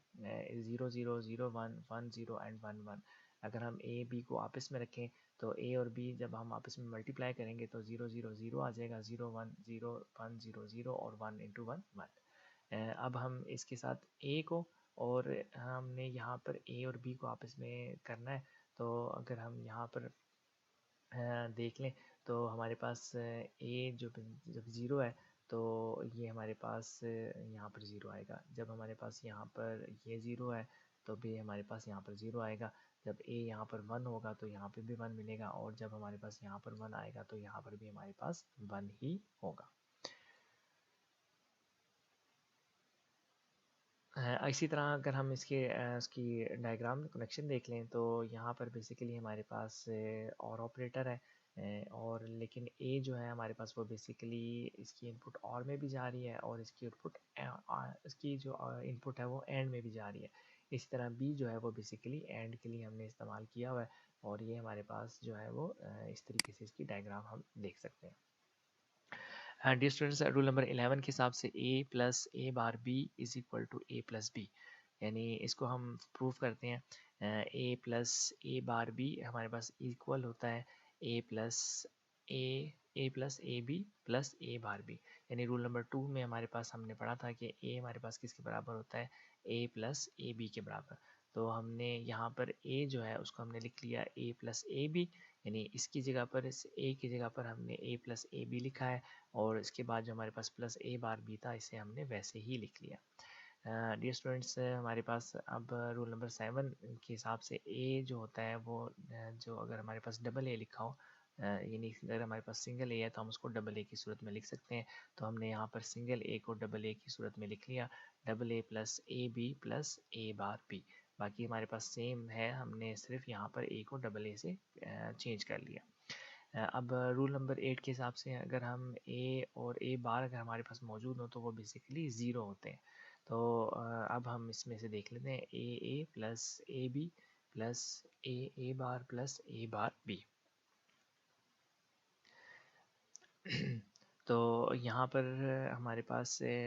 0 0 0 1 1 0 एंड 1 1। अगर हम a b को आपस में रखें तो ए और बी जब हम आपस में मल्टीप्लाई करेंगे तो 0 0 0 आ जाएगा, 0 1 0 1 0 0 और 1 इंटू 1 1। अब हम इसके साथ ए को, और हमने यहाँ पर ए और बी को आपस में करना है, तो अगर हम यहाँ पर देख लें तो हमारे पास ए जो जब ज़ीरो है तो ये हमारे पास यहाँ पर ज़ीरो आएगा। जब हमारे पास यहाँ पर ये ज़ीरो है तो भी हमारे पास यहाँ पर ज़ीरो आएगा। जब ए यहाँ पर 1 होगा तो यहाँ पे भी 1 मिलेगा, और जब हमारे पास यहाँ पर 1 आएगा तो यहाँ पर भी हमारे पास 1 ही होगा। इसी तरह अगर हम इसकी डायग्राम कनेक्शन देख लें तो यहाँ पर बेसिकली हमारे पास और ऑपरेटर है, और लेकिन ए जो है हमारे पास वो बेसिकली इसकी इनपुट और में भी जा रही है, और इसकी आउटपुट इसकी जो इनपुट है वो एंड में भी जा रही है। इसी तरह बी जो है वो बेसिकली एंड के लिए हमने इस्तेमाल किया हुआ है, और ये हमारे पास जो है वो इस तरीके से इसकी डायग्राम हम देख सकते हैं। डियर स्टूडेंट्स, रूल नंबर 11 के हिसाब से a plus A bar B is equal to A plus B, यानी इसको हम प्रूव करते हैं। a plus A bar B हमारे पास इक्वल होता है a plus A plus A B plus A bar B. यानी रूल नंबर 2 में हमारे पास हमने पढ़ा था कि a हमारे पास किसके बराबर होता है, a प्लस ए बी के बराबर। तो हमने यहाँ पर a जो है उसको हमने लिख लिया a प्लस ए बी, यानी इसकी जगह पर, इस a की जगह पर हमने a प्लस ए बी लिखा है, और इसके बाद जो हमारे पास प्लस ए बार बी था इसे हमने वैसे ही लिख लिया। डियर स्टूडेंट्स, हमारे पास अब रूल नंबर 7 के हिसाब से ए जो होता है वो जो अगर हमारे पास डबल ए लिखा हो, यानी अगर हमारे पास सिंगल ए है तो हम उसको डबल ए की सूरत में लिख सकते हैं। तो हमने यहाँ पर सिंगल ए को डबल ए की सूरत में लिख लिया, double A plus A B plus A bar B. बाकी हमारे पास सेम है, हमने सिर्फ यहाँ पर ए को डबल ए से चेंज कर लिया। अब रूल नंबर 8 के हिसाब से अगर हम ए और ए बार अगर हमारे पास मौजूद हो तो वो बेसिकली ज़ीरो होते हैं। तो अब हम इसमें से देख लेते हैं A plus A B plus A bar plus A bar B. तो यहाँ पर हमारे पास ए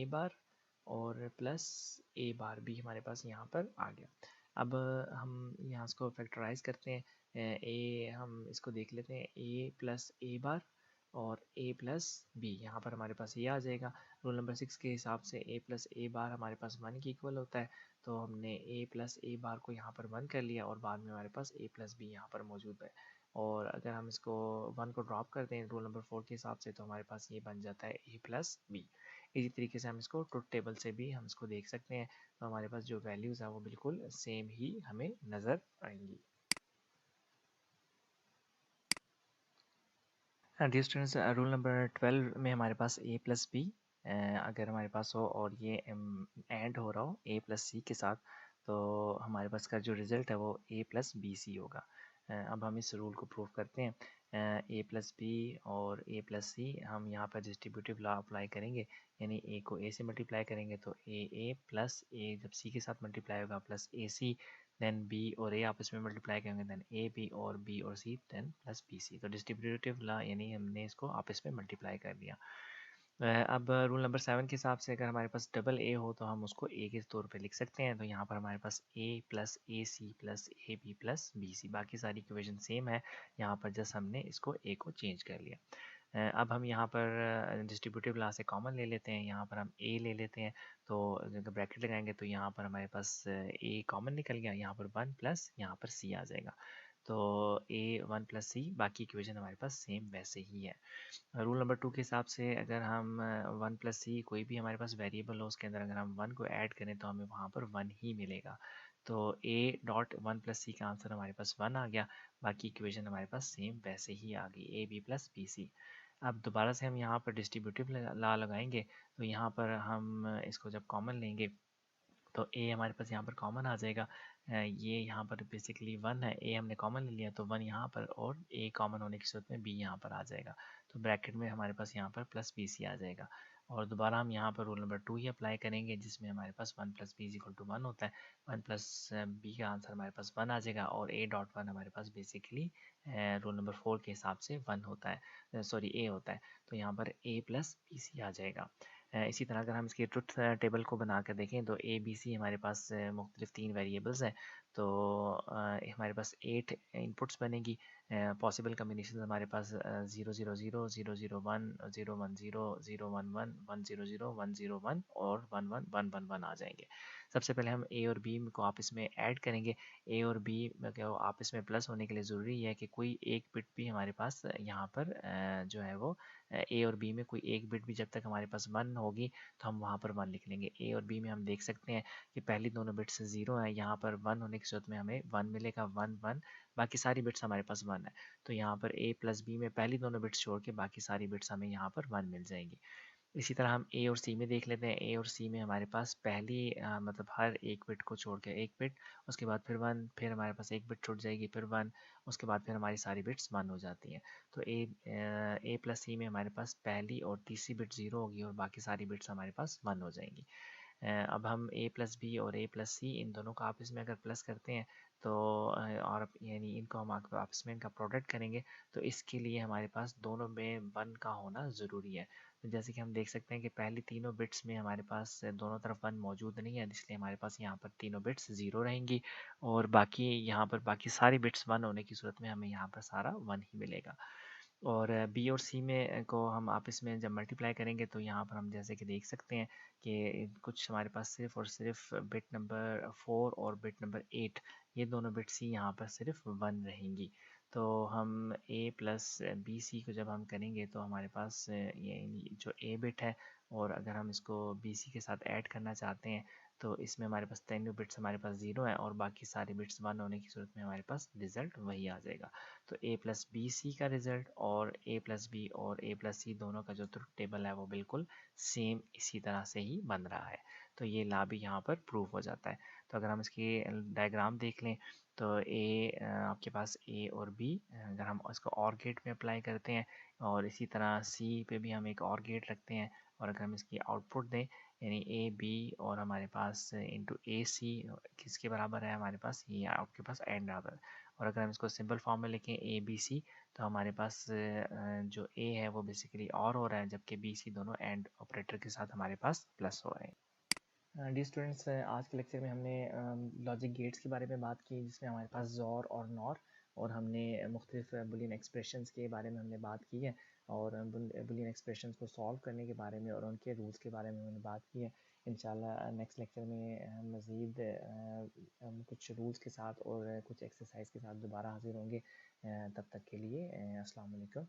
बार और प्लस ए बार भी हमारे पास यहाँ पर आ गया। अब हम यहाँ इसको फैक्टराइज करते हैं। ए हम इसको देख लेते हैं, ए प्लस ए बार और a प्लस बी, यहाँ पर हमारे पास ये आ जाएगा। रूल नंबर 6 के हिसाब से a प्लस ए बार हमारे पास 1 के इक्वल होता है, तो हमने a प्लस ए बार को यहाँ पर 1 कर लिया और बाद में हमारे पास a प्लस बी यहाँ पर मौजूद है। और अगर हम इसको 1 को ड्रॉप कर दें रूल नंबर 4 के हिसाब से, तो हमारे पास ये बन जाता है a प्लस बी। इसी तरीके से हम इसको ट्रुथ टेबल से भी हम इसको देख सकते हैं, तो हमारे पास जो वैल्यूज़ है वो बिल्कुल सेम ही हमें नज़र आएंगी। डियर स्टूडेंट्स, रूल नंबर 12 में हमारे पास a प्लस बी अगर हमारे पास हो और ये एंड हो रहा हो a प्लस सी के साथ, तो हमारे पास का जो रिज़ल्ट है वो a प्लस बी सी होगा। अब हम इस रूल को प्रूव करते हैं। a प्लस बी और a प्लस सी, हम यहाँ पर डिस्ट्रीब्यूटिव लॉ अप्लाई करेंगे, यानी a को a से मल्टीप्लाई करेंगे तो a प्लस a जब c के साथ मल्टीप्लाई होगा plus A C, then b और a आपस में मल्टीप्लाई करेंगे, देन a b और b और c, then plus B C. तो डिस्ट्रीब्यूटिव ला यानी हमने इसको आपस में मल्टीप्लाई कर दिया। अब रूल नंबर 7 के हिसाब से अगर हमारे पास डबल a हो तो हम उसको a के तौर पे लिख सकते हैं। तो यहाँ पर हमारे पास a plus A C plus A B plus B C, बाकी सारी इक्वेशन सेम है, यहाँ पर जस्ट हमने इसको a को चेंज कर लिया। अब हम यहाँ पर डिस्ट्रीब्यूटिव लॉ से कॉमन ले लेते हैं, यहाँ पर हम a ले लेते हैं, तो अगर ब्रैकेट लगाएंगे तो यहाँ पर हमारे पास a कॉमन निकल गया, यहाँ पर 1 प्लस यहाँ पर c आ जाएगा। तो a 1 प्लस सी, बाकी इक्वेशन हमारे पास सेम वैसे ही है। रूल नंबर 2 के हिसाब से अगर हम 1 प्लस सी कोई भी हमारे पास वेरिएबल हो, उसके अंदर अगर हम 1 को ऐड करें तो हमें वहाँ पर 1 ही मिलेगा। तो a डॉट 1 प्लस सी का आंसर हमारे पास 1 आ गया, बाकी इक्वेशन हमारे पास सेम वैसे ही आ गई, A B plus B C. अब दोबारा से हम यहाँ पर डिस्ट्रीब्यूटिव लॉ लगाएंगे, तो यहाँ पर हम इसको जब कॉमन लेंगे तो a हमारे पास यहाँ पर कॉमन आ जाएगा। ये यहाँ पर बेसिकली 1 है, a हमने कॉमन ले लिया तो 1 यहाँ पर, और a कॉमन होने की सूरत में b यहाँ पर आ जाएगा, तो ब्रैकेट में हमारे पास यहाँ पर प्लस बी सी आ जाएगा। और दोबारा हम यहाँ पर रूल नंबर 2 ही अप्लाई करेंगे, जिसमें हमारे पास 1 plus B is equal to 1 होता है। 1 प्लस बी का आंसर हमारे पास 1 आ जाएगा, और a डॉट 1 हमारे पास बेसिकली रूल नंबर 4 के हिसाब से 1 होता है, सॉरी a होता है, तो यहाँ पर a प्लस बी सी आ जाएगा। इसी तरह अगर हम इसके ट्रुथ टेबल को बना कर देखें तो ए बी सी हमारे पास मुख्तलिफ 3 वेरिएबल्स हैं, तो हमारे पास 8 इनपुट्स बनेगी। पॉसिबल कम्बिनेशन हमारे पास 0 0 0 0 0 1 0 1 0 0 1 1 1 0 0 1 0 1 और 1 1 1 1 1 आ जाएंगे। सबसे पहले हम ए और बी को आपस में ऐड करेंगे। ए और बी क्या आपस में प्लस होने के लिए ज़रूरी है कि कोई एक बिट भी हमारे पास यहाँ पर जो है वो ए और बी में कोई एक बिट भी जब तक हमारे पास 1 होगी तो हम वहाँ पर 1 लिख लेंगे। ए और बी में हम देख सकते हैं कि पहली दोनों बिट्स 0 है, यहाँ पर 1 होने की सूरत में हमें 1 मिलेगा, 1 1, बाकी सारी बिट्स हमारे पास 1 है, तो यहाँ पर ए प्लस बी में पहली दोनों बिट्स छोड़ के बाकी सारी बिट्स हमें यहाँ पर 1 मिल जाएंगी। इसी तरह हम ए और सी में देख लेते हैं। ए और सी में हमारे पास पहली मतलब हर एक बिट को छोड़ के एक बिट, उसके बाद फिर 1, फिर हमारे पास एक बिट छूट जाएगी, फिर 1, उसके बाद फिर हमारी सारी बिट्स 1 हो जाती हैं। तो ए प्लस सी में हमारे पास पहली और तीसरी बिट 0 होगी और बाकी सारी बिट्स हमारे पास 1 हो जाएंगी। अब हम ए प्लस बी और ए प्लस सी इन दोनों को आपस में अगर प्लस करते हैं तो और यानी इनको हम आपस में इनका प्रोडक्ट करेंगे, तो इसके लिए हमारे पास दोनों में 1 का होना ज़रूरी है। तो जैसे कि हम देख सकते हैं कि पहली तीनों बिट्स में हमारे पास दोनों तरफ 1 मौजूद नहीं है, इसलिए हमारे पास यहाँ पर तीनों बिट्स 0 रहेंगी, और बाकी यहाँ पर बाकी सारी बिट्स 1 होने की सूरत में हमें यहाँ पर सारा 1 ही मिलेगा। और बी और सी में को हम आपस में जब मल्टीप्लाई करेंगे तो यहाँ पर हम जैसे कि देख सकते हैं कि कुछ हमारे पास सिर्फ और सिर्फ बिट नंबर 4 और बिट नंबर 8, ये दोनों बिट्स ही यहाँ पर सिर्फ 1 रहेंगी। तो हम a प्लस बी सी को जब हम करेंगे तो हमारे पास ये जो a बिट है, और अगर हम इसको बी सी के साथ ऐड करना चाहते हैं तो इसमें हमारे पास तीनों बिट्स हमारे पास 0 है और बाकी सारे बिट्स 1 होने की सूरत में हमारे पास रिजल्ट वही आ जाएगा। तो a प्लस बी सी का रिजल्ट और a प्लस बी और a प्लस सी दोनों का जो ट्रुथ टेबल है वो बिल्कुल सेम इसी तरह से ही बन रहा है, तो ये ला भी यहाँ पर प्रूव हो जाता है। तो अगर हम इसकी डायग्राम देख लें तो आपके पास a और b, अगर हम इसको और गेट में अप्लाई करते हैं और इसी तरह c पे भी हम एक और गेट रखते हैं, और अगर हम इसकी आउटपुट दें यानी a b और हमारे पास इंटू ए सी किसके बराबर है, हमारे पास ये आपके पास एंड बराबर, और अगर हम इसको सिंपल फॉर्म में लिखें ए बी सी, तो हमारे पास जो ए है वो बेसिकली और हो रहा है, जबकि बी सी दोनों एंड ऑपरेटर के साथ हमारे पास प्लस हो रहे हैं। डी स्टूडेंट्स, आज के लेक्चर में हमने लॉजिक गेट्स के बारे में बात की, जिसमें हमारे पास ज़ोर और नॉर, और हमने मुख्तलिफ बुलियन एक्सप्रेशंस के बारे में हमने बात की है। और बुलियन एक्सप्रेशंस को सॉल्व करने के बारे में और उनके रूल्स के बारे में मैंने बात की है। इंशाल्लाह नेक्स्ट लेक्चर में हम मज़ीद कुछ रूल्स के साथ और कुछ एक्सरसाइज के साथ दोबारा हाजिर होंगे। तब तक के लिए अस्सलाम वालेकुम।